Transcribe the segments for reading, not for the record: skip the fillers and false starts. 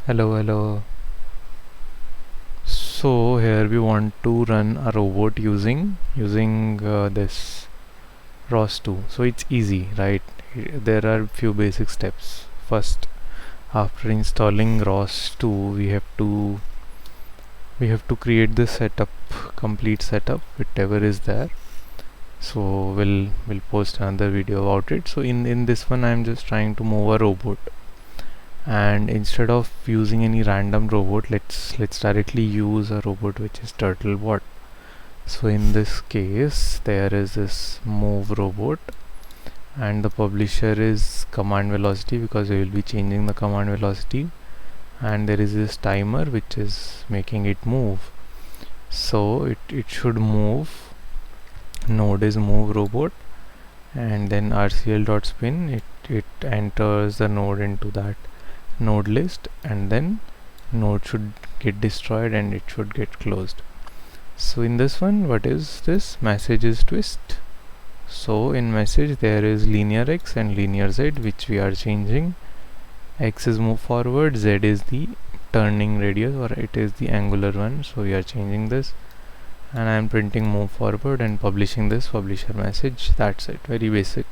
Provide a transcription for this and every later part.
Hello. So here we want to run a robot using this ROS2. So it's easy, right? There are few basic steps. First, after installing ROS2, we have to create the setup, complete setup, whatever is there. So we'll post another video about it. So in this one, I'm just trying to move a robot. And instead of using any random robot, let's directly use a robot which is TurtleBot. So in this case there is this move robot and the publisher is command velocity because we will be changing the command velocity, and there is this timer which is making it move. So it should move. Node is move robot, and then rcl.spin, it enters the node into that node list, and then node should get destroyed and it should get closed. So in this one, what is this? Message is twist. So in message there is linear x and linear z, which we are changing. X is move forward, z is the turning radius, or it is the angular one, so we are changing this, and I am printing move forward and publishing this publisher message. That's it, very basic.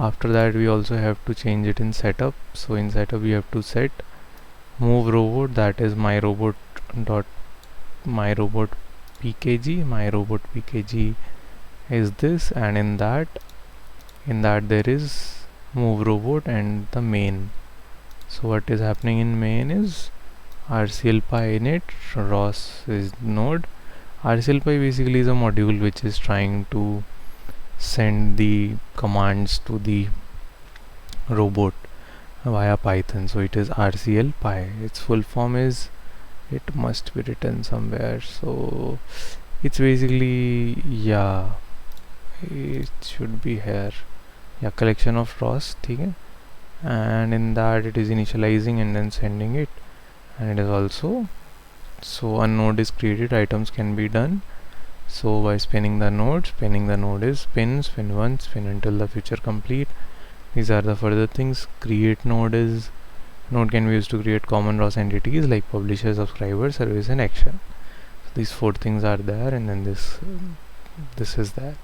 After that we also have to change it in setup. So in setup we have to set move robot, that is my robot pkg. My robot pkg is this, and in that there is move robot and the main. So what is happening in main is RCL Pi init, ROS is node. RCL Pi basically is a module which is trying to send the commands to the robot via Python. So it is RCL Pi. Its full form is, it must be written somewhere. So it's basically, yeah, it should be here. Yeah, collection of ROS, okay? And in that it is initializing and then sending it, and it is also, so a node is created, items can be done. So by spinning the node is spin 1, spin until the future complete. These are the further things. Create node can be used to create common ROS entities like publisher, subscriber, service, and action. So these 4 things are there, and then this is there.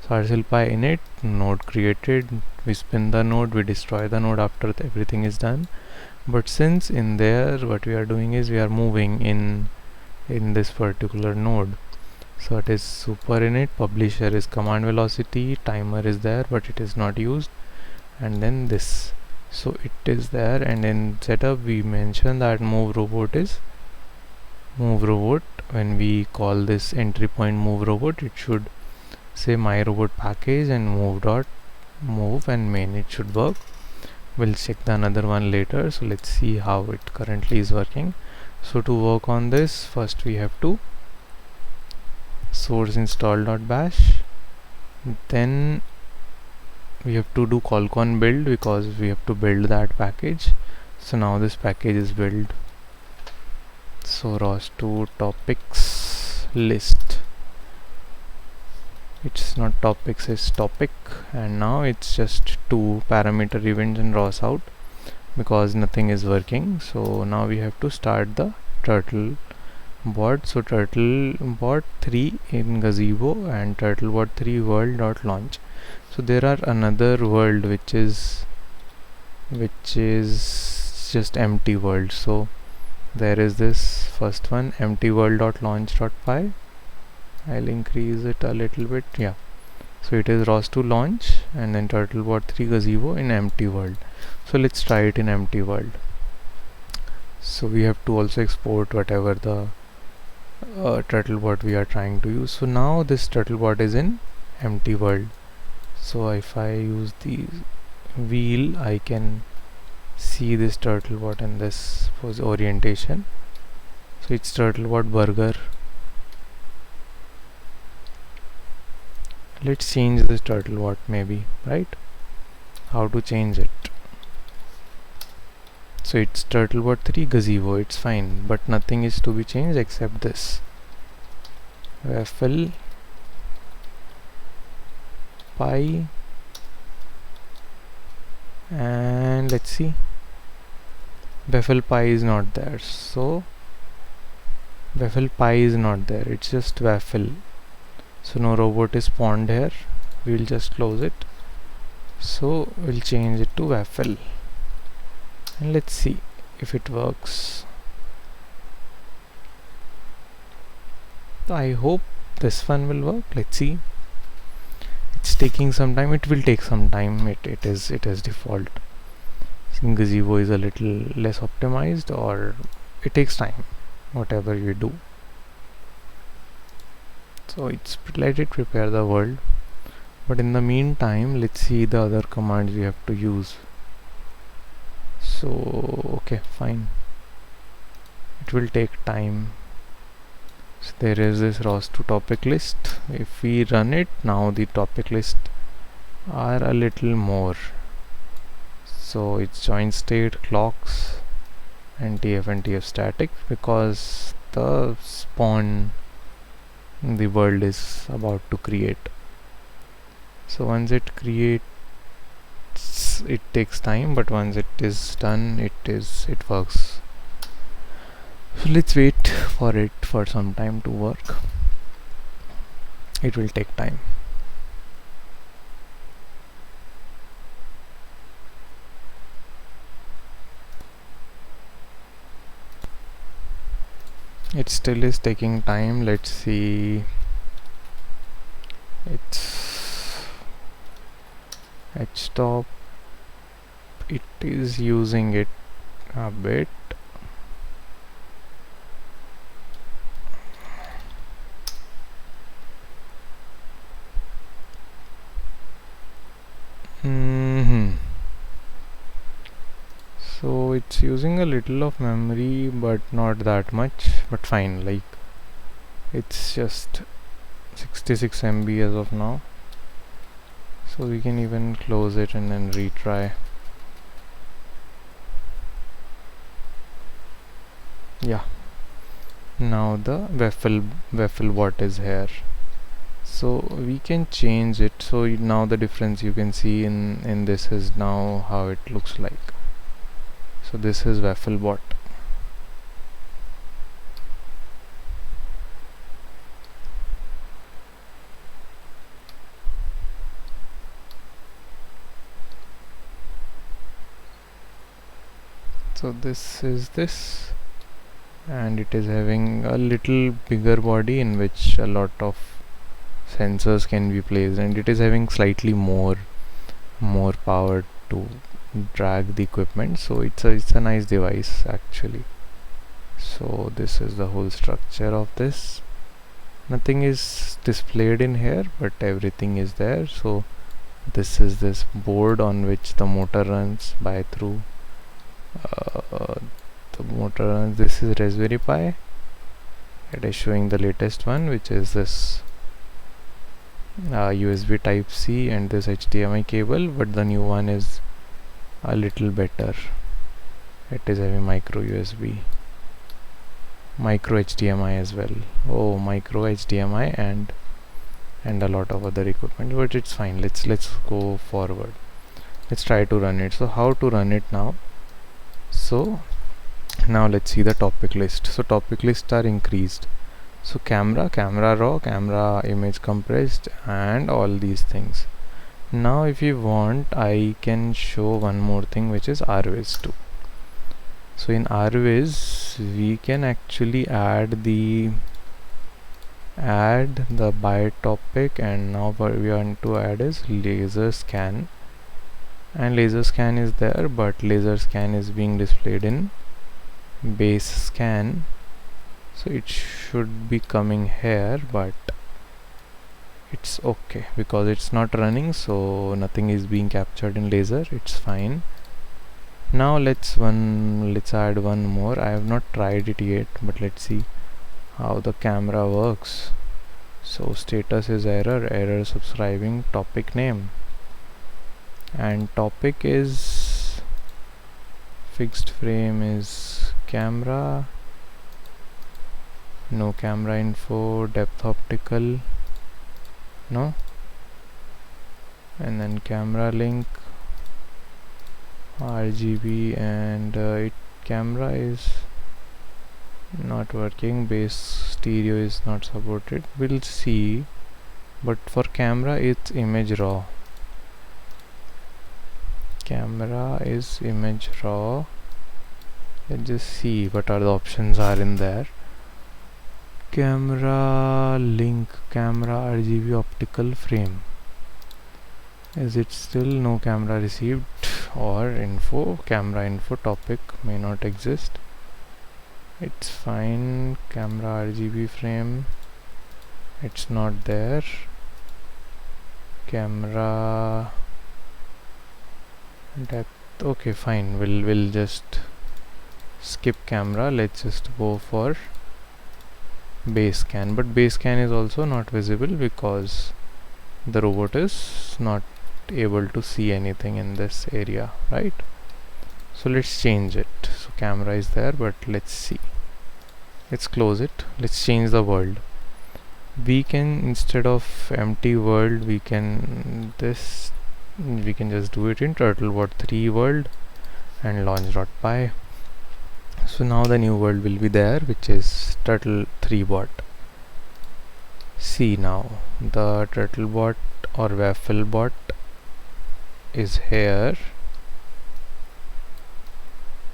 So RCL Pi init, node created, we spin the node, we destroy the node after everything is done. But since in there what we are doing is we are moving in this particular node. So it is super init, publisher is command velocity, timer is there but it is not used, and then this, so it is there. And in setup we mention that move robot is move robot. When we call this entry point move robot, it should say my robot package and move and main, it should work. We'll check the another one later. So let's see how it currently is working. So to work on this, first we have to source install.bash, then we have to do colcon build because we have to build that package. So now this package is built. So ROS2 topics list, it's not topics, it's topic, and now it's just 2 parameter events and ROS out because nothing is working. So now we have to start the TurtleBot. So TurtleBot3 in Gazebo and TurtleBot3 world.launch. So there are another world which is just empty world. So there is this first one, empty world.launch.py. I'll increase it a little bit. Yeah, so it is ROS2 launch and then TurtleBot3 Gazebo in empty world. So let's try it in empty world. So we have to also export whatever the TurtleBot we are trying to use. So now this TurtleBot is in empty world. So if I use the wheel, I can see this TurtleBot in this orientation. So it's TurtleBot burger. Let's change this TurtleBot maybe, right? How to change it? So it's TurtleBot3 Gazebo, it's fine, but nothing is to be changed except this Waffle Pi, and let's see. Waffle Pi is not there, so Waffle Pi is not there, it's just Waffle. So no robot is spawned here. We'll just close it. So we'll change it to Waffle and let's see if it works. I hope this one will work. Let's see. It's taking some time. It will take some time. It is default. Gazebo is a little less optimized, or it takes time, whatever you do. So it's let it prepare the world. But in the meantime, let's see the other commands we have to use. So okay, fine. It will take time. So there is this ROS2 topic list. If we run it now, the topic list are a little more. So it's join state, clocks, NTF and TF static, because the spawn the world is about to create. So once it creates, it takes time, but once it is done, it works. So let's wait for it for some time to work. It will take time. It still is taking time. Let's see. It's htop. It is using it a bit. So it's using a little of memory, but not that much, but fine. Like, it's just 66 MB as of now, so we can even close it and then retry. Yeah, now the waffle bot is here, so we can change it. So now the difference you can see in this is now how it looks like. So this is Waffle bot. So this is this, and it is having a little bigger body in which a lot of sensors can be placed, and it is having slightly more power to drag the equipment. So it's a nice device actually. So this is the whole structure of this. Nothing is displayed in here, but everything is there. So this is this board on which the motor runs through the motor runs. This is Raspberry Pi. It is showing the latest one, which is this USB type C and this HDMI cable, but the new one is a little better. It is having micro USB, micro HDMI as well. Oh, micro HDMI and a lot of other equipment, but it's fine. Let's go forward. Let's try to run it. So how to run it now? So now let's see the topic list. So topic lists are increased. So camera raw, camera image compressed, and all these things. Now if you want, I can show one more thing, which is RViz too. So in RViz we can actually add the by topic, and now what we want to add is laser scan, and laser scan is there, but laser scan is being displayed in base scan. So it should be coming here, but it's okay because it's not running, so nothing is being captured in laser. It's fine. Now let's add one more. I have not tried it yet, but let's see how the camera works. So status is error subscribing, topic name, and topic is fixed frame is camera, no camera info, depth optical, no, and then camera link, RGB, and it camera is not working, base stereo is not supported. We'll see, but for camera it's image raw. Camera is image raw. Let's just see what are the options are in there. Camera link, camera RGB optical frame. Is it still no camera received? Or info, camera info topic may not exist. It's fine. Camera RGB frame, it's not there. Camera depth, okay, fine. We'll just skip camera. Let's just go for base scan, but base scan is also not visible because the robot is not able to see anything in this area, right? So let's change it. So camera is there, but let's see. Let's close it. Let's change the world. We can, instead of empty world, we can just do it in TurtleBot3 world and launch.py. So now the new world will be there, which is Turtle3Bot. See now, the TurtleBot or Waffle Bot is here.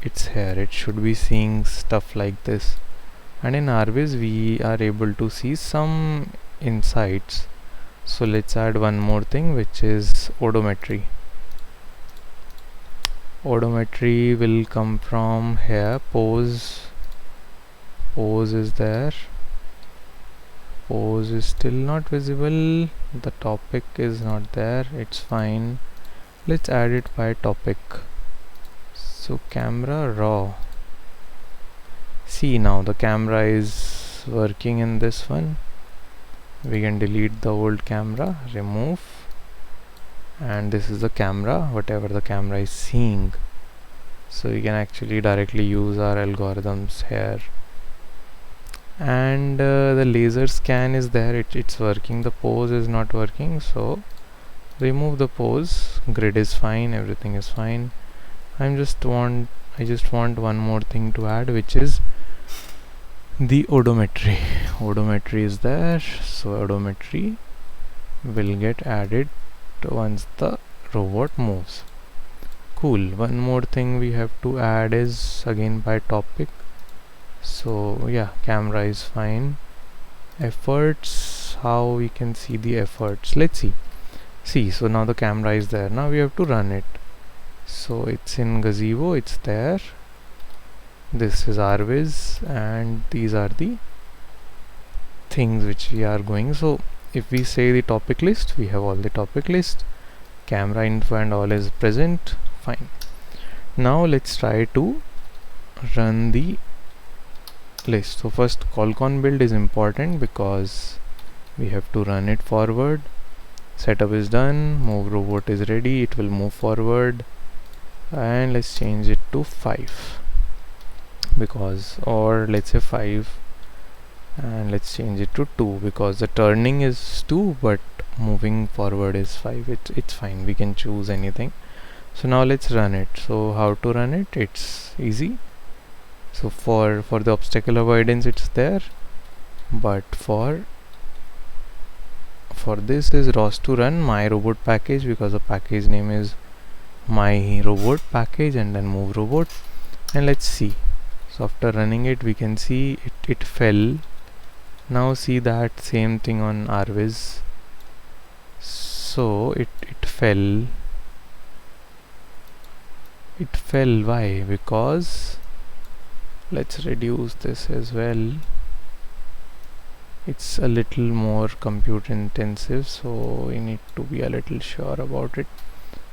It's here. It should be seeing stuff like this. And in RViz we are able to see some insights. So let's add one more thing, which is odometry. Odometry will come from here. Pose is there. Pose is still not visible. The topic is not there. It's fine. Let's add it by topic. So camera raw. See now the camera is working in this one. We can delete the old camera, remove, and this is the camera, whatever the camera is seeing. So we can actually directly use our algorithms here. And the laser scan is there, it's working. The pose is not working, so remove the pose. Grid is fine, everything is fine. I just want one more thing to add, which is the odometry. Odometry is there, so odometry will get added once the robot moves. Cool. One more thing we have to add is again by topic. So yeah, camera is fine. Efforts, how we can see the efforts? Let's see. So now the camera is there. Now we have to run it. So it's in Gazebo, it's there. This is RViz, and these are the things which we are going. So if we say the topic list, we have all the topic list. Camera info and all is present. Fine. Now let's try to run the list. So first, colcon build is important because we have to run it forward. Setup is done. Move robot is ready. It will move forward. And let's change it to 5 because, or let's say 5, and let's change it to 2 because the turning is 2 but moving forward is 5. It's fine, we can choose anything. So now let's run it. So how to run it? It's easy. So for the obstacle avoidance it's there, but for this is ROS2 run my robot package because the package name is my robot package, and then move robot. And let's see. So after running it, we can see it fell. Now see that same thing on RViz. So it fell. It fell. Why? Because let's reduce this as well. It's a little more compute intensive, so we need to be a little sure about it.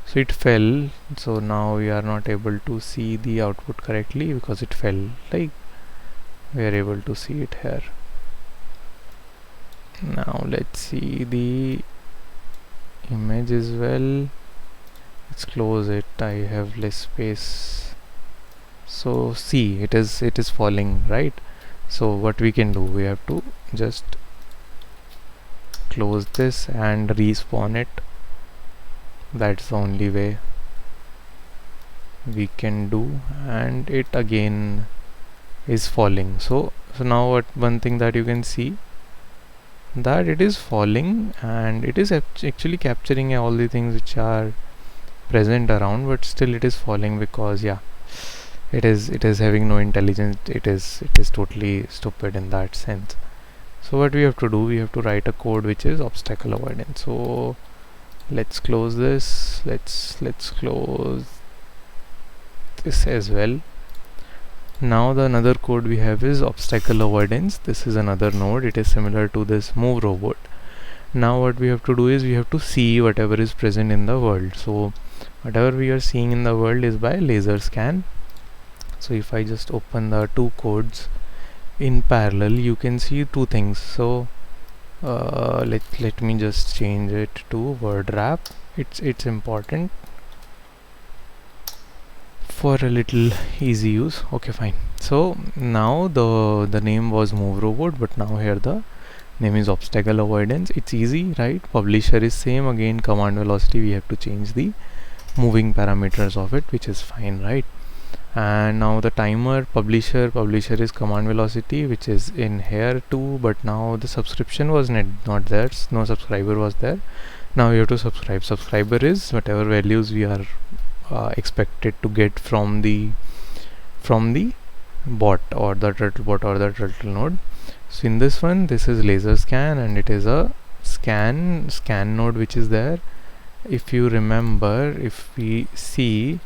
So it fell, so now we are not able to see the output correctly because it fell. Like we are able to see it here. Now let's see the image as well. Let's close it. I have less space. So see, it is falling, right? So what we can do, we have to just close this and respawn it. That's the only way. we can do, and it again is falling. So now one thing that you can see, that it is falling and it is actually capturing all the things which are present around, but still it is falling because it is having no intelligence. It is totally stupid in that sense. So what we have to do, we have to write a code which is obstacle avoidance. So let's close this, let's close this as well. Now the another code we have is obstacle avoidance. This is another node. It is similar to this move robot. Now what we have to do is we have to see whatever is present in the world. So whatever we are seeing in the world is by laser scan. So if I just open the two codes in parallel, you can see two things. So let me just change it to word wrap. It's important for a little easy use. Okay, fine. So now the name was move robot, but now here the name is obstacle avoidance. It's easy, right? Publisher is same. Again, command velocity, we have to change the moving parameters of it, which is fine, right? And now the timer, publisher is command velocity, which is in here too, but now the subscription was not there. No subscriber was there. Now we have to subscribe. Subscriber is whatever values we are expected to get from the bot or the TurtleBot or the turtle node. So in this one, this is laser scan, and it is a scan node which is there. If you remember, if we see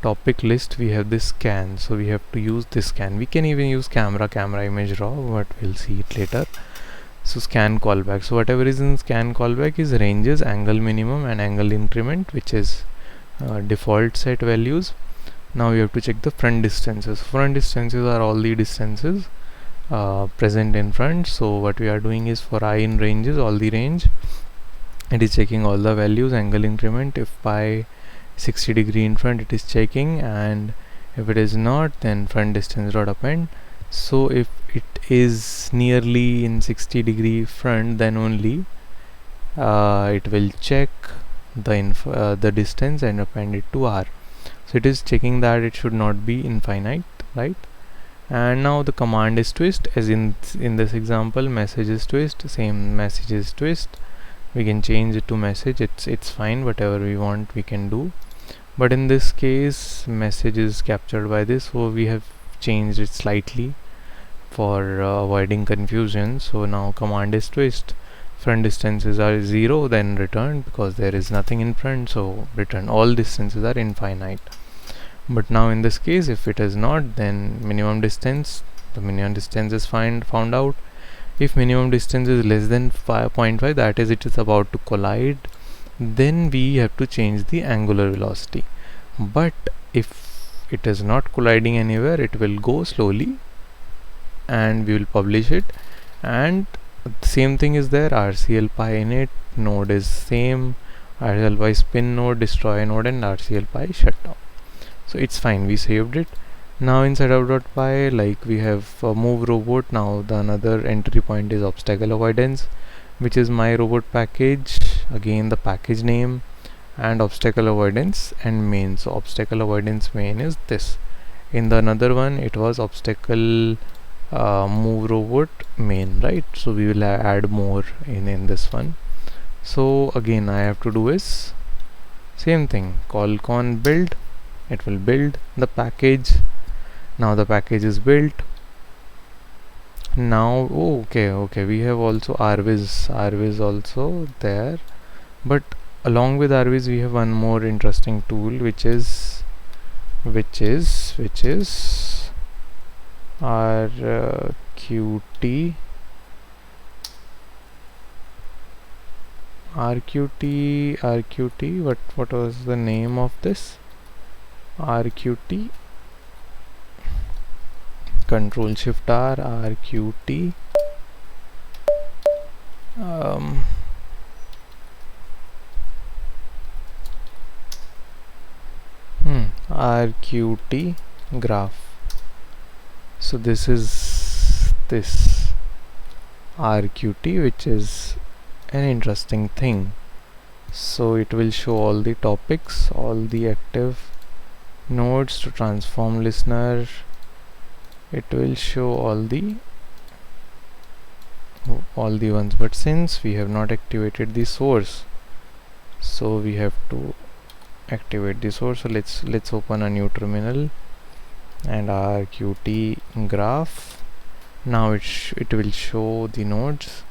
topic list, we have this scan, so we have to use this scan. We can even use camera image raw, but we'll see it later. So scan callback, so whatever is in scan callback is ranges, angle minimum and angle increment, which is default set values. Now we have to check the front distances. Front distances are all the distances present in front. So what we are doing is for I in ranges, all the range, it is checking all the values. Angle increment, if by 60 degree in front, it is checking, and if it is not, then front distance dot append. So if it is nearly in 60 degree front, then only it will check the distance and append it to R. So it is checking that it should not be infinite, right? And now the command is twist, as in this example, message is twist, same message is twist. We can change it to message. It's fine, whatever we want we can do, but in this case message is captured by this, so we have changed it slightly for avoiding confusion. So now command is twist, front distances are 0, then return, because there is nothing in front, so return all distances are infinite. But now in this case, if it is not, then minimum distance, the minimum distance is found out. If minimum distance is less than 0.5, that is it is about to collide, then we have to change the angular velocity. But if it is not colliding anywhere, it will go slowly and we will publish it. And the same thing is there, RCL Pi init node is same, RCL Pi spin node, destroy node, and RCL Pi shutdown. So it's fine, we saved it. Now in setup.py, like we have move robot. Now the another entry point is obstacle avoidance, which is my robot package, again the package name, and obstacle avoidance and main. So obstacle avoidance main is this. In the another one, it was obstacle move robot main, right? So we will add more in this one. So again, I have to do is same thing, colcon build, it will build the package. Now the package is built. Now okay, we have also RViz also there, but along with RViz we have one more interesting tool, which is RQT what was the name of this? RQT, Control Shift R, RQT RQT Graph. So this is this RQT, which is an interesting thing. So it will show all the topics, all the active nodes to transform listener, it will show all the ones, but since we have not activated the source, so we have to activate the source. So let's open a new terminal and RQT Graph. Now it will show the nodes,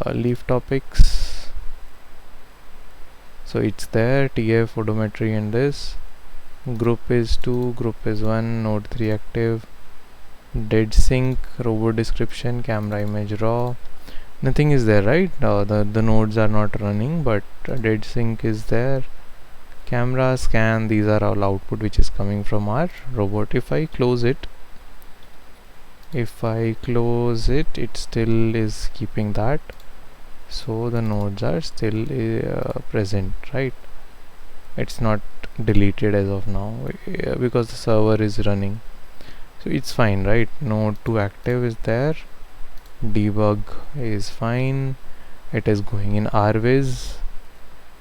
leaf topics, so it's there, TF, odometry, and this group is 2, group is 1, node 3 active, dead sync, robot description, camera image raw, nothing is there, right? The nodes are not running, but dead sync is there, camera, scan, these are all output which is coming from our robot. If I close it, it still is keeping that, so the nodes are still present, right? It's not deleted as of now because the server is running, so it's fine, right? Node 2 active is there, debug is fine, it is going in RViz,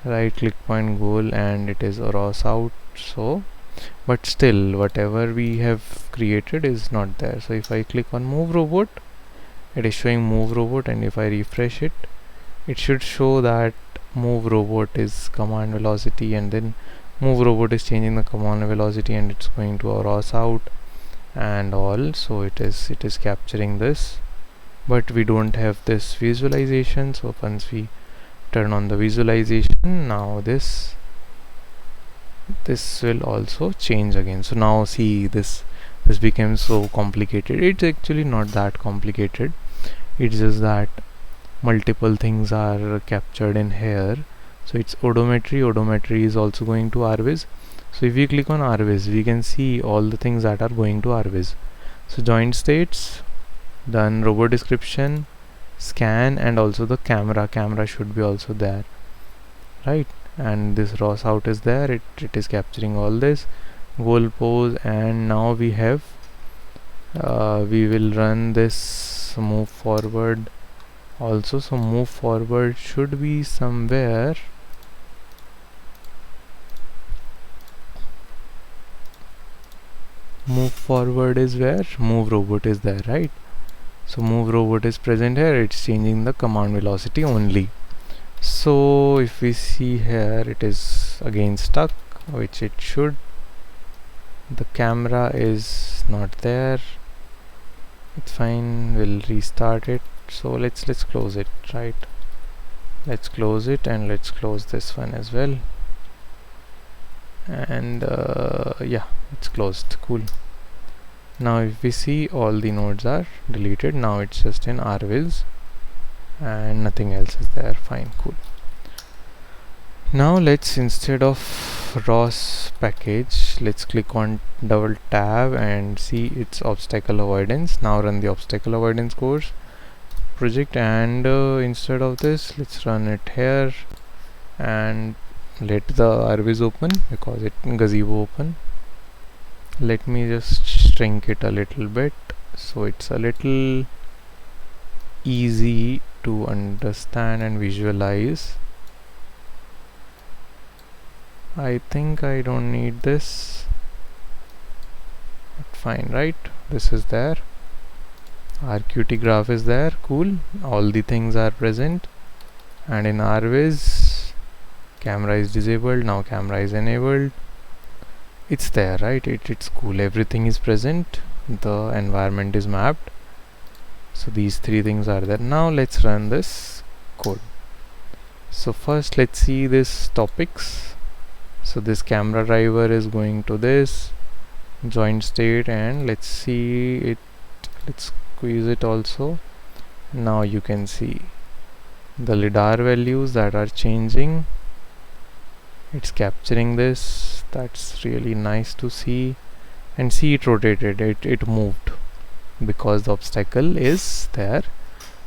right click point goal, and it is ROS out. So but still whatever we have created is not there. So if I click on move robot, it is showing move robot, and if I refresh it, it should show that move robot is command velocity, and then move robot is changing the command velocity, and it's going to ROS out and all. So it is capturing this, but we don't have this visualization. So once we turn on the visualization, now this will also change again. So now see, this became so complicated. It's actually not that complicated, it's just that multiple things are captured in here. So it's odometry is also going to RViz. So if we click on RViz, we can see all the things that are going to RViz. So joint states, then robot description, scan, and also the camera should be also there, right? And this ROS out is there, it is capturing all this, goal pose, and now we have we will run this move forward also. So move forward should be somewhere, move forward is where move robot is there, right? So move robot is present here, it's changing the command velocity only. So if we see here, it is again stuck, which it should. The camera is not there, it's fine, we'll restart it. So let's close it, right? Let's close it, and let's close this one as well, and yeah, it's closed. Cool. Now if we see, all the nodes are deleted, now it's just in RViz and nothing else is there. Fine, cool. Now let's, instead of ROS package, let's click on double tab and see its obstacle avoidance. Now run the obstacle avoidance course project, and instead of this, let's run it here and let the RViz open, because it Gazebo open. Let me just shrink it a little bit so it's a little easy to understand and visualize. I think I don't need this, but fine, right? This is there, RQT graph is there, cool, all the things are present, and in RViz, camera is disabled, now camera is enabled, it's there, right? It's cool, everything is present, the environment is mapped, so these three things are there. Now let's run this code. So first let's see this topics. So this camera driver is going to this joint state, and let's see it, let's squeeze it also. Now you can see the LiDAR values that are changing, it's capturing this, that's really nice to see. And see, it rotated, it moved because the obstacle is there,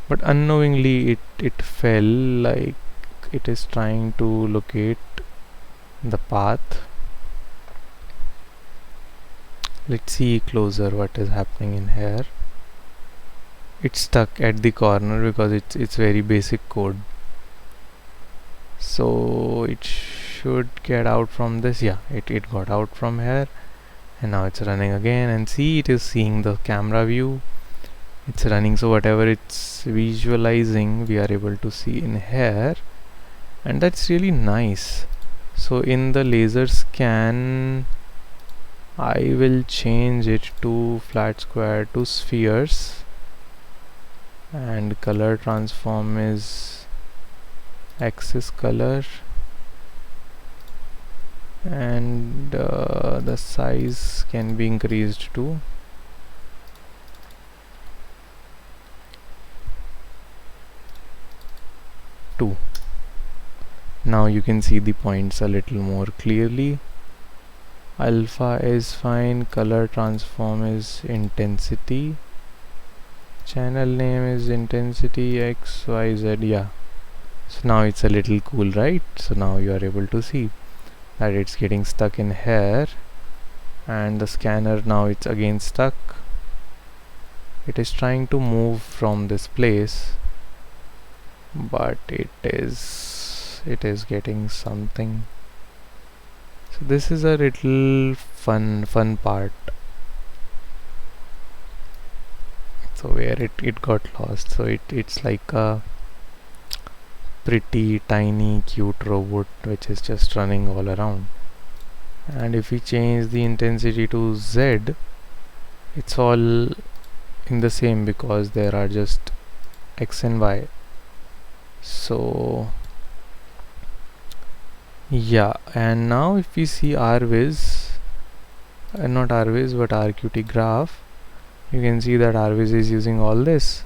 but unknowingly it fell, like it is trying to locate the path. Let's see closer what is happening in here. It's stuck at the corner because it's very basic code, so it should get out from this. Yeah, it got out from here, and now it's running again, and see, it is seeing the camera view, it's running. So whatever it's visualizing, we are able to see in here, and that's really nice. So in the laser scan, I will change it to flat square to spheres, and color transform is axis color, and the size can be increased to 2. Now you can see the points a little more clearly. Alpha is fine, color transform is intensity, channel name is intensity XYZ. Yeah, so now it's a little cool, right? So now you are able to see that it's getting stuck in here, and the scanner, now it's again stuck. It is trying to move from this place, but it is getting something. So this is a little fun part. So where it got lost. So it's like a pretty tiny cute robot which is just running all around. And if we change the intensity to Z, it's all in the same, because there are just X and Y. So yeah, and now if we see RViz, not RViz but RQT Graph, you can see that RViz is using all this,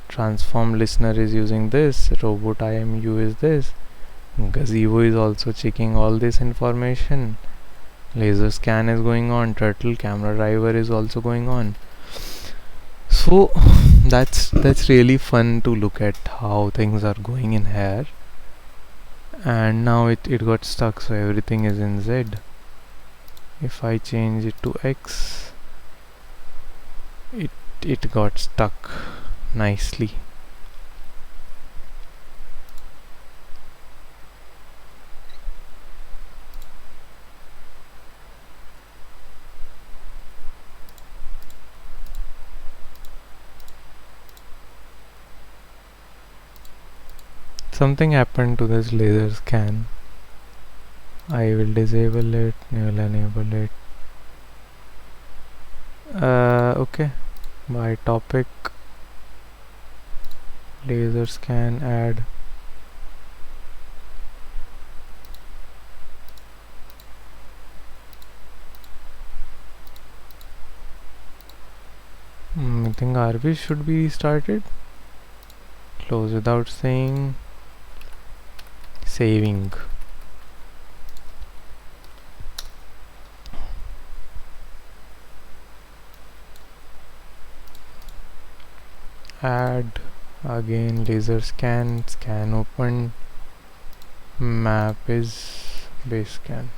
transform listener is using this, robot IMU is this, Gazebo is also checking all this information, laser scan is going on, turtle camera driver is also going on. So that's really fun to look at how things are going in here. And now it got stuck, so everything is in Z. If I change it to X, it got stuck nicely. Something happened to this laser scan. I will disable it, I will enable it. Okay, by topic, laser scan, add. I think RViz should be restarted. Close without saying. Saving. Add again, laser scan, scan open, map is base scan.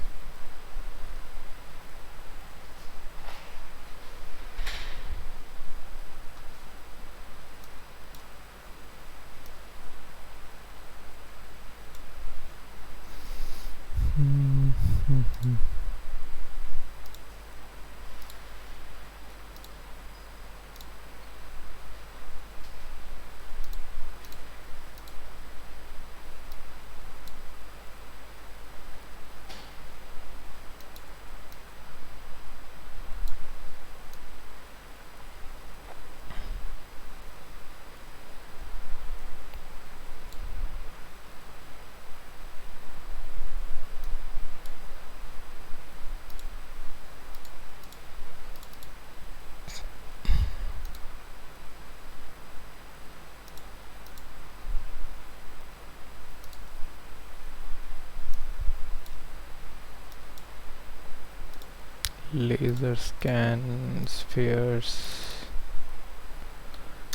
Laser scan, spheres,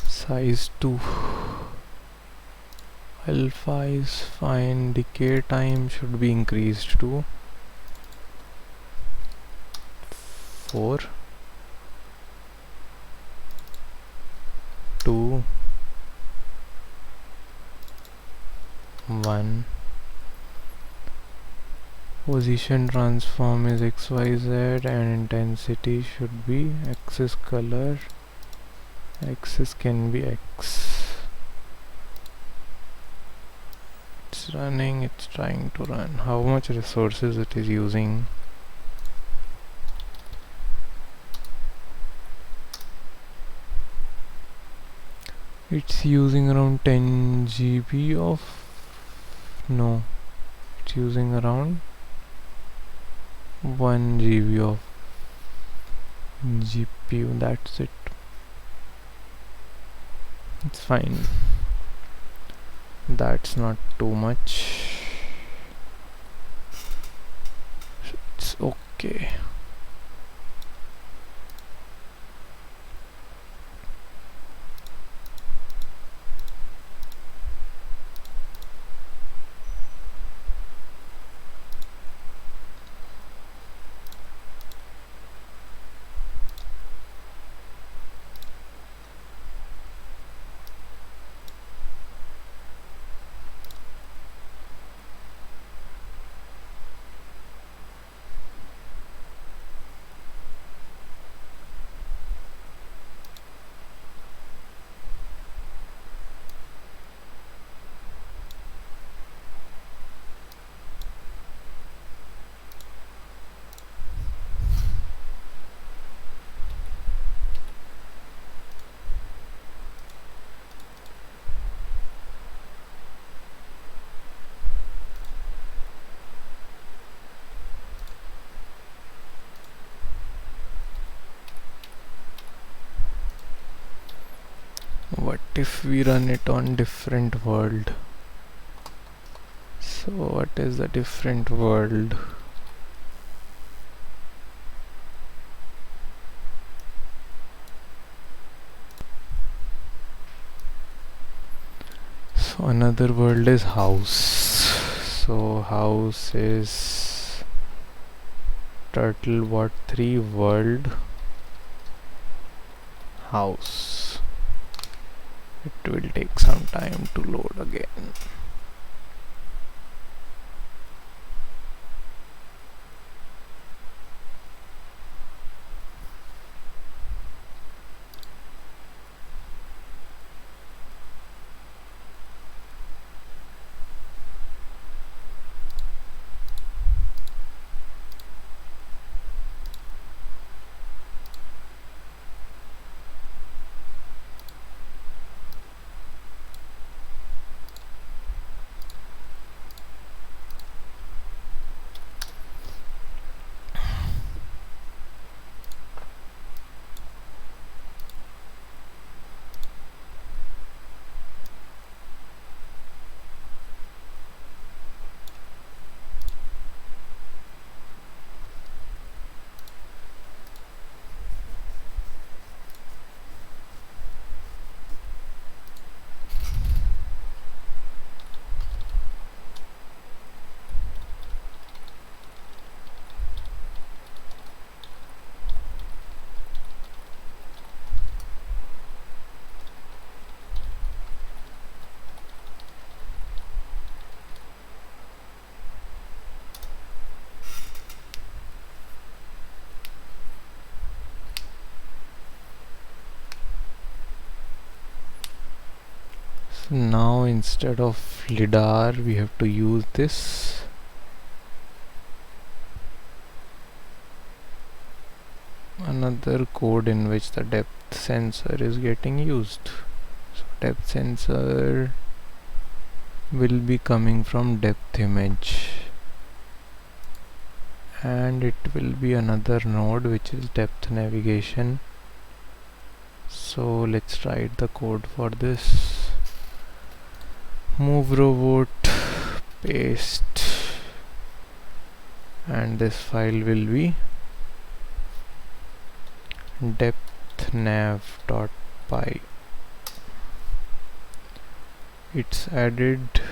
size 2, alpha is fine, decay time should be increased to 4, 2, 1. Position transform is XYZ and intensity should be axis color. Axis can be X. It's running, it's trying to run. How much resources it is using? It's using around 10 GB of... no, it's using around 1 GB of GPU, that's it. It's fine. That's not too much. It's okay. What if we run it on different world? So what is the different world? So another world is house. So house is TurtleBot3 world house. It will take some time to load again. Now instead of LiDAR we have to use this another code in which the depth sensor is getting used. So depth sensor will be coming from depth image and it will be another node which is depth navigation. So let's write the code for this. Move robot, paste, and this file will be depthnav.py. It's added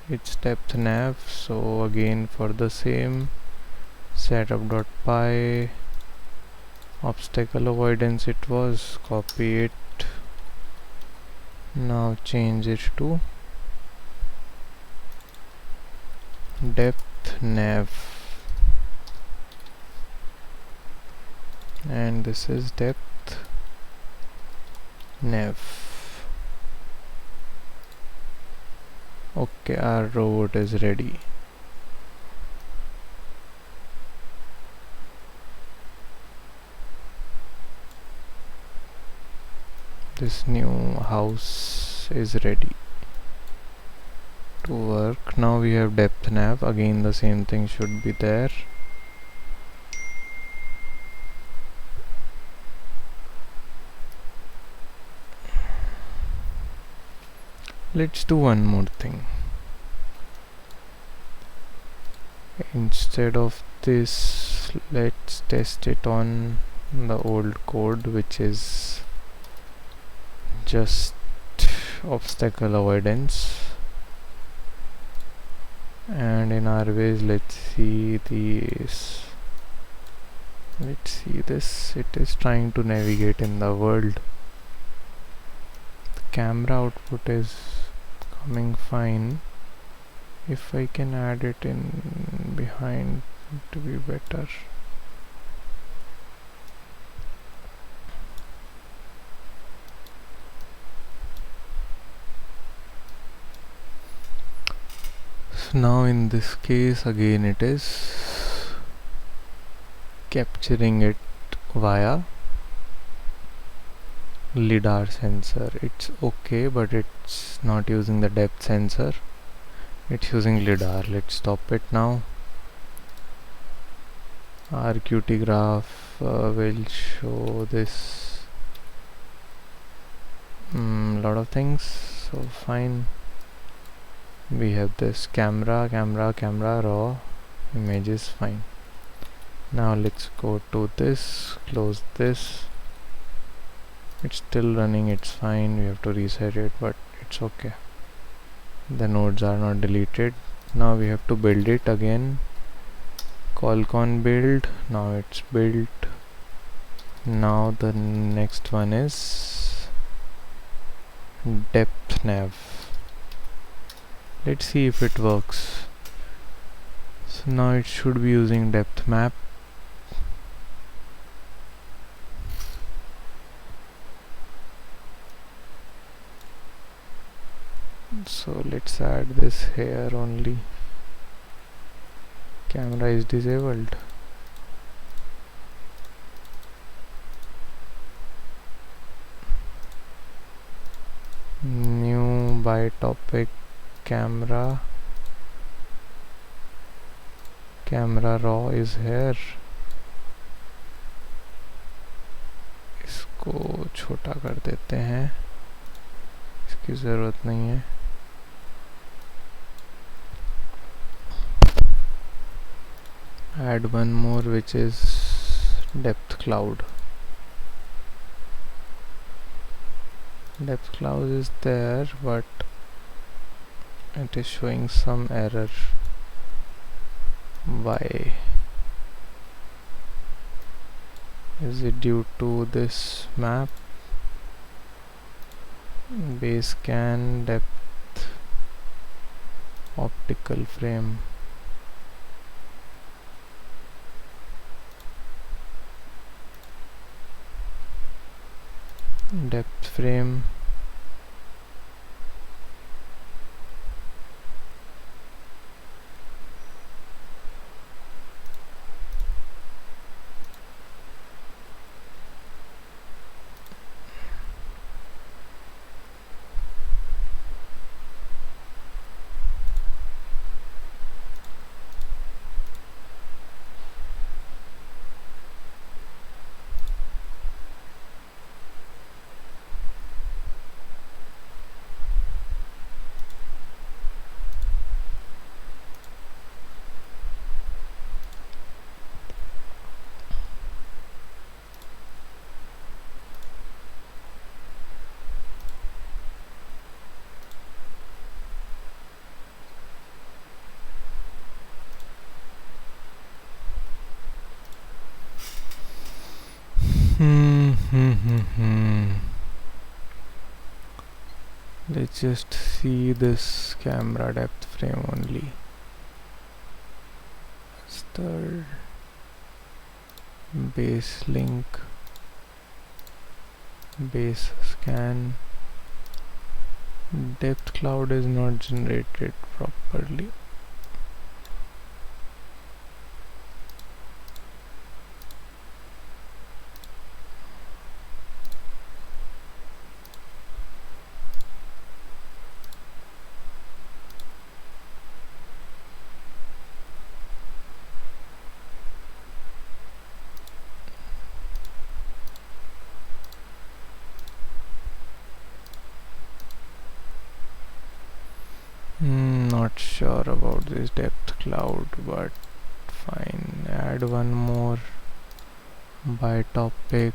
its depth nav, so again for the same setup.py obstacle avoidance it was, copy it, now change it to depth nav and this is depth nav. Okay, our robot is ready. This new house is ready to work. Now we have depth nav. Again the same thing should be there. Let's do one more thing. Instead of this, let's test it on the old code, which is just obstacle avoidance. And in RViz, let's see this. Let's see this. It is trying to navigate in the world. The camera output is coming fine. If I can add it in behind to be better. So now in this case again it is capturing it via LiDAR sensor. It's okay, but it's not using the depth sensor. It's using LiDAR. Let's stop it now. RQT Graph will show this lot of things, so fine. We have this camera, raw images, fine. Now let's go to this, close this. It's still running, it's fine. We have to reset it, but it's okay. The nodes are not deleted. Now we have to build it again. Colcon build. Now it's built. Now the next one is depth nav. Let's see if it works. So now it should be using depth map. So let's add this here only. Camera is disabled. New by topic camera. Camera raw is here. इसको छोटा कर देते हैं, इसकी ज़रूरत नहीं है. Add one more, which is depth cloud. Depth cloud is there, but it is showing some error. Why? Is it due to this map? Base scan, depth, optical frame. Depth frame. Let's just see this camera depth frame only. Third. base link, base scan. Depth cloud is not generated properly. Not sure about this depth cloud, but fine. Add one more by topic,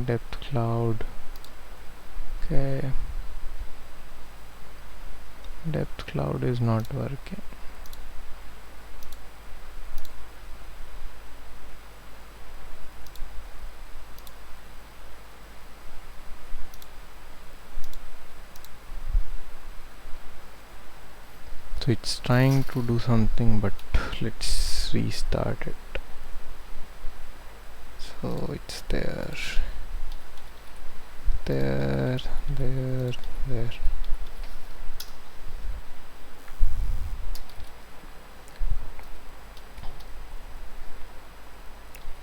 depth cloud. Okay, depth cloud is not working. So it's trying to do something, but let's restart it. So it's there.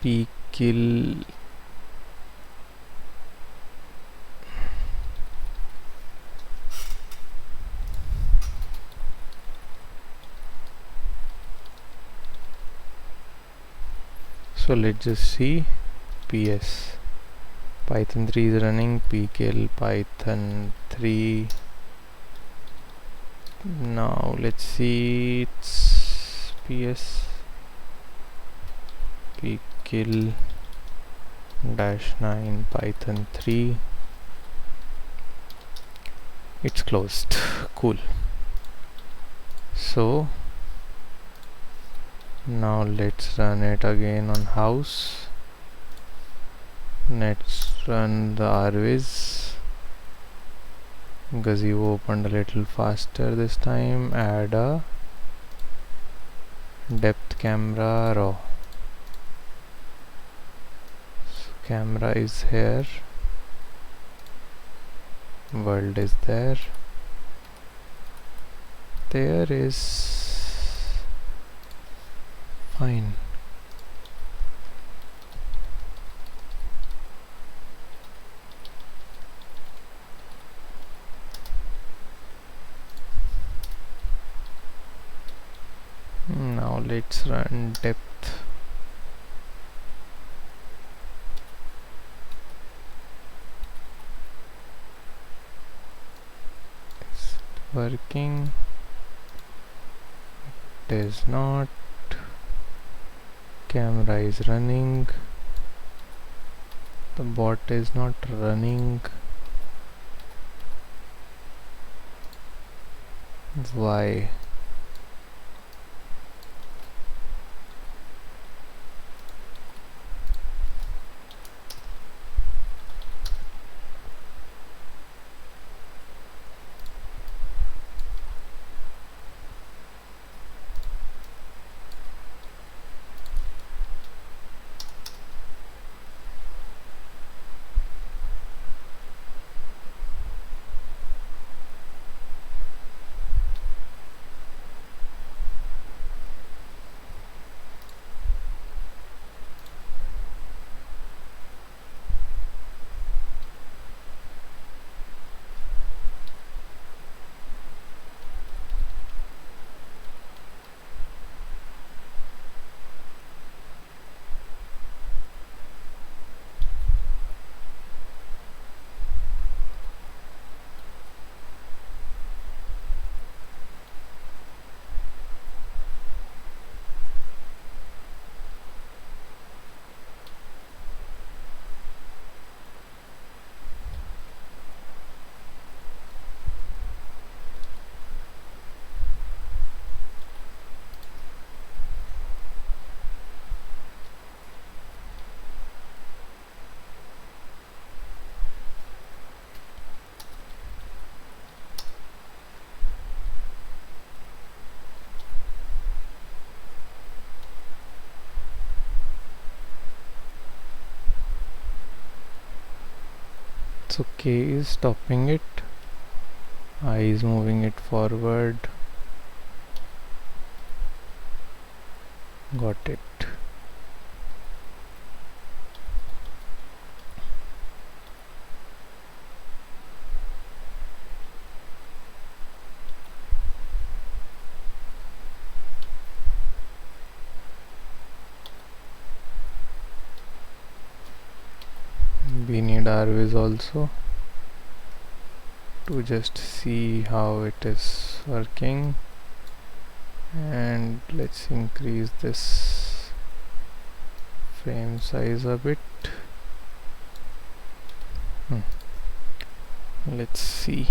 P kill. So let's just see. PS Python 3 is running. pkill Python 3. Now let's see, it's PS pkill -9 Python 3. It's closed. Cool. So now let's run it again on house. Let's run the RViz. Gazebo opened a little faster this time. Add a depth camera raw. So camera is here. World is there. There is fine. Now let's run depth. Is it working? It is not. Camera is running. The bot is not running. Why? So K is stopping it, I is moving it forward. Got it. We need RViz also to just see how it is working, and let's increase this frame size a bit. Let's see.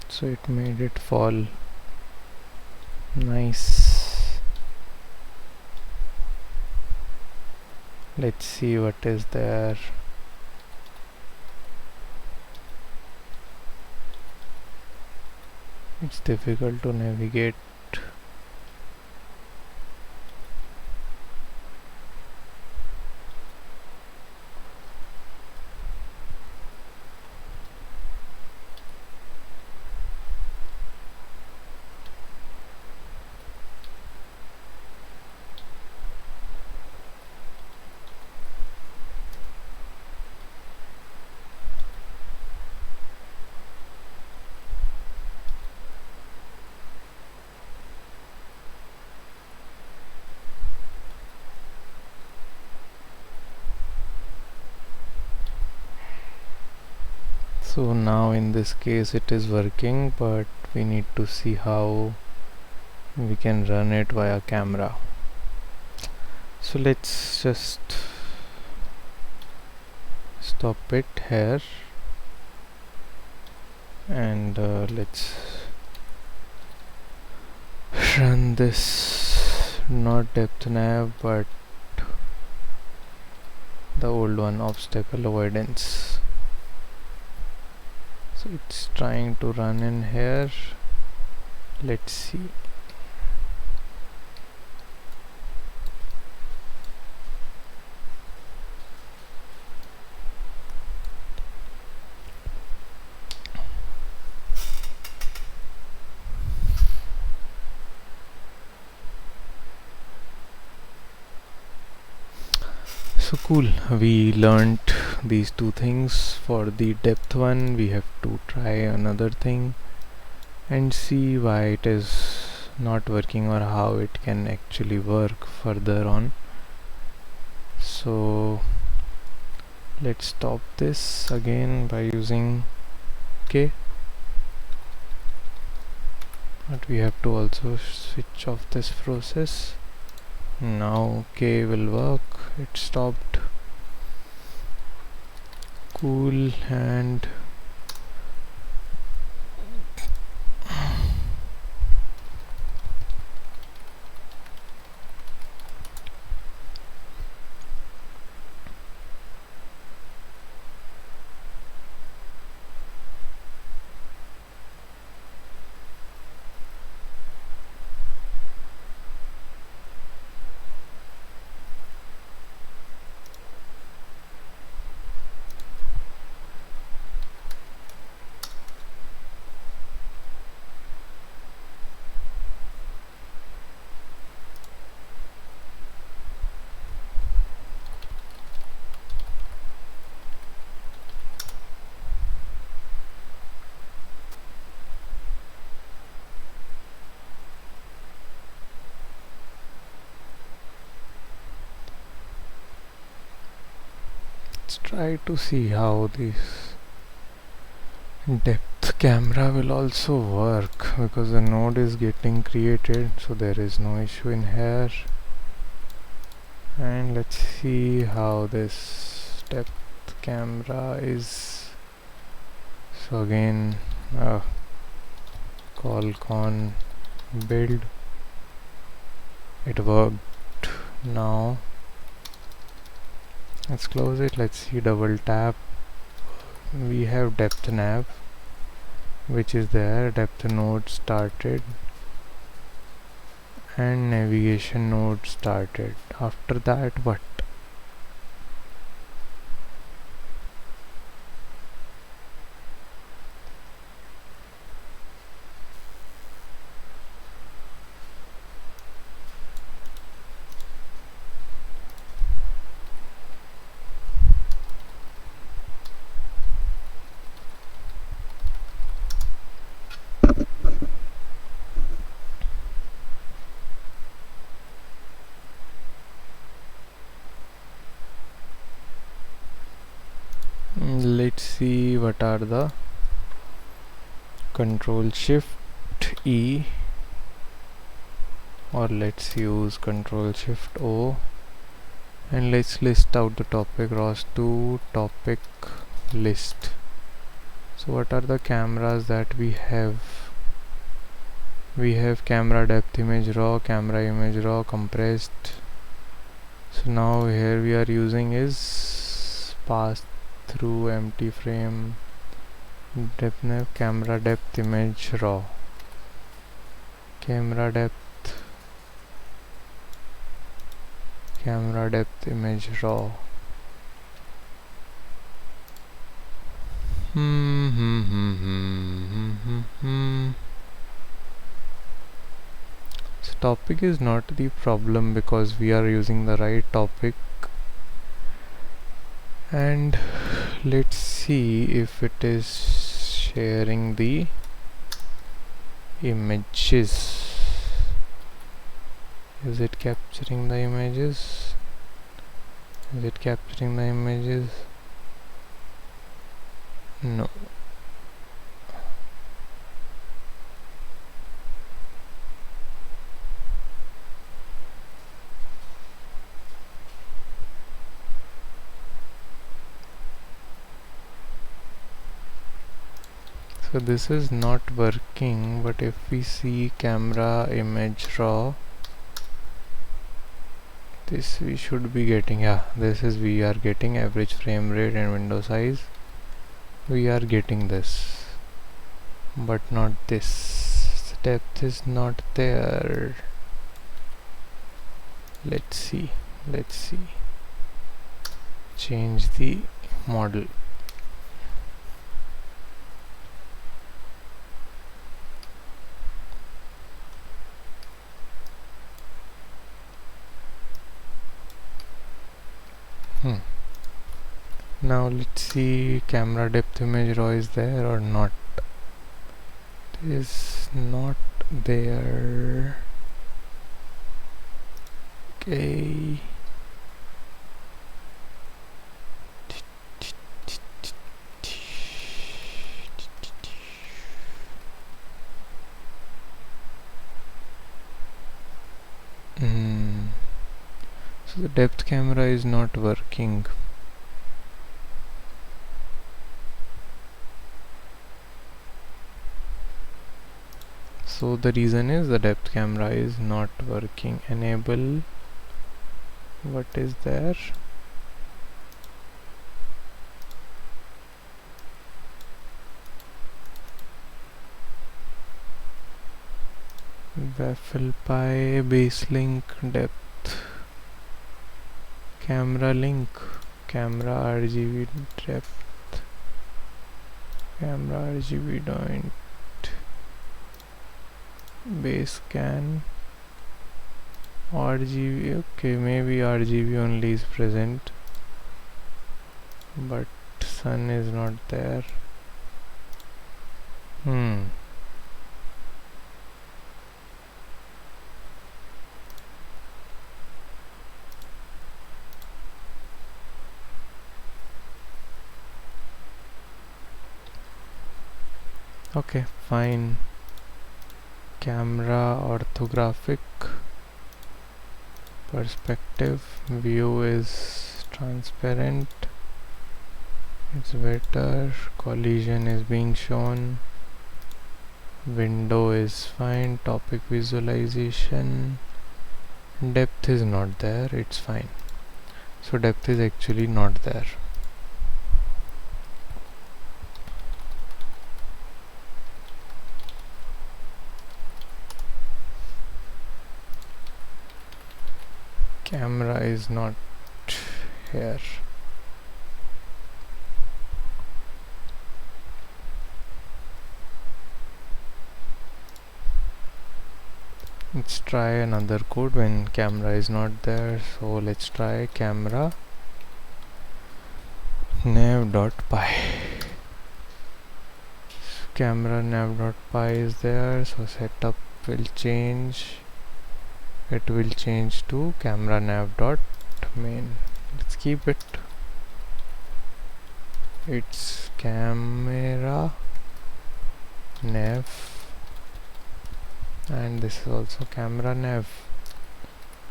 So it made it fall. Nice. Let's see what is there. It's difficult to navigate. So now in this case it is working, but we need to see how we can run it via camera. So let's just stop it here, and let's run this, not depth nav but the old one, obstacle avoidance. So it's trying to run in here. Let's see. So cool, we learnt these two things. For the depth one, we have to try another thing and see why it is not working or how it can actually work further on. So let's stop this again by using K, but we have to also switch off this process. Now K will work. It stopped. Cool. And let's try to see how this depth camera will also work, because the node is getting created, so there is no issue in here. And let's see how this depth camera is. So again, colcon build, it worked. Now let's close it. Let's see, double tap, we have depth nav which is there, depth node started and navigation node started. After that what? Let's see what are the Control Shift E, or let's use Control Shift O, and let's list out the topic ROS2 topic list. So what are the cameras that we have? We have camera depth image raw, camera image raw, compressed. So now here we are using is pass through empty frame depth nav, camera depth image raw, camera depth image raw. So topic is not the problem because we are using the right topic. And let's see if it is sharing the images. Is it capturing the images? Is it capturing the images? No. So this is not working, but if we see camera image raw, this we should be getting, yeah, this is, we are getting average frame rate and window size, we are getting this, but not this. Depth is not there. Let's see, change the model. Now let's see, camera depth image raw is there or not. It is not there. Okay. So the depth camera is not working. So the reason is the depth camera is not working. Enable, what is there? Waffle Pi base link depth, camera link, camera RGB depth, camera RGB joint, base scan, RGB. Okay, maybe RGB only is present, but sun is not there. Okay, fine. Camera orthographic, perspective, view is transparent, it's better, collision is being shown, window is fine, topic visualization, depth is not there, it's fine. So depth is actually not there. Camera is not here. Let's try another code when camera is not there. So let's try camera nav.py. Camera nav.py is there, so setup will change. It will change to camera nav.main. Let's keep it. It's camera nav, and this is also camera nav.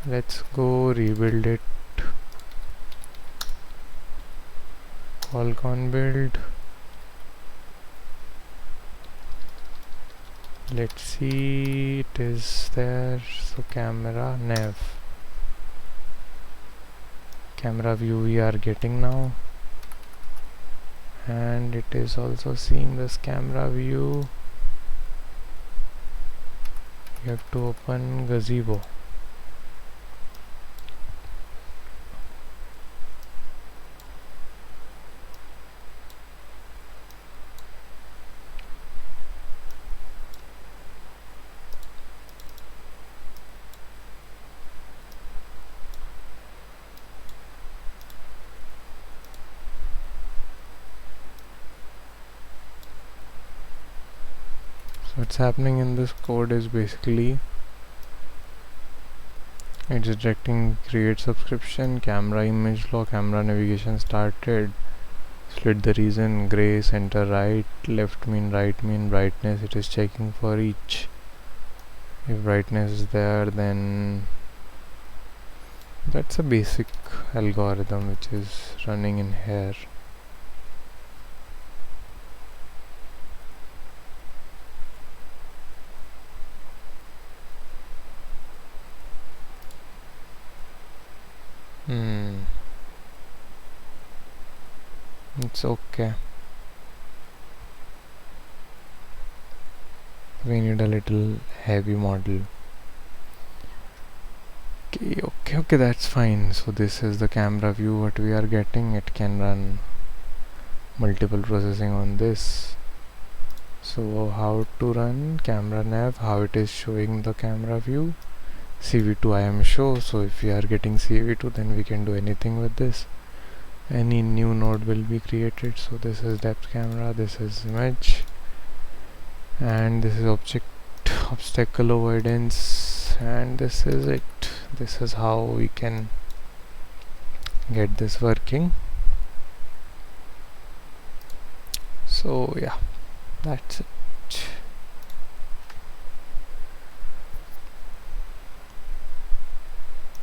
Let's go rebuild it. Colcon build. Let's see, it is there. So camera nav, camera view we are getting now, and it is also seeing this camera view. You have to open Gazebo. What's happening in this code is basically it's detecting create subscription, camera image law, camera navigation started, split the region, gray, center right, left mean, right mean, brightness. It is checking for each. If brightness is there, then that's a basic algorithm which is running in here. It's okay. We need a little heavy model. Okay, that's fine. So this is the camera view what we are getting. It can run multiple processing on this. So how to run camera nav, how it is showing the camera view. CV2 I am show, so if we are getting CV2 then we can do anything with this. Any new node will be created. So this is depth camera, this is image, and this is obstacle avoidance, and this is it. This is how we can get this working. So yeah, that's it.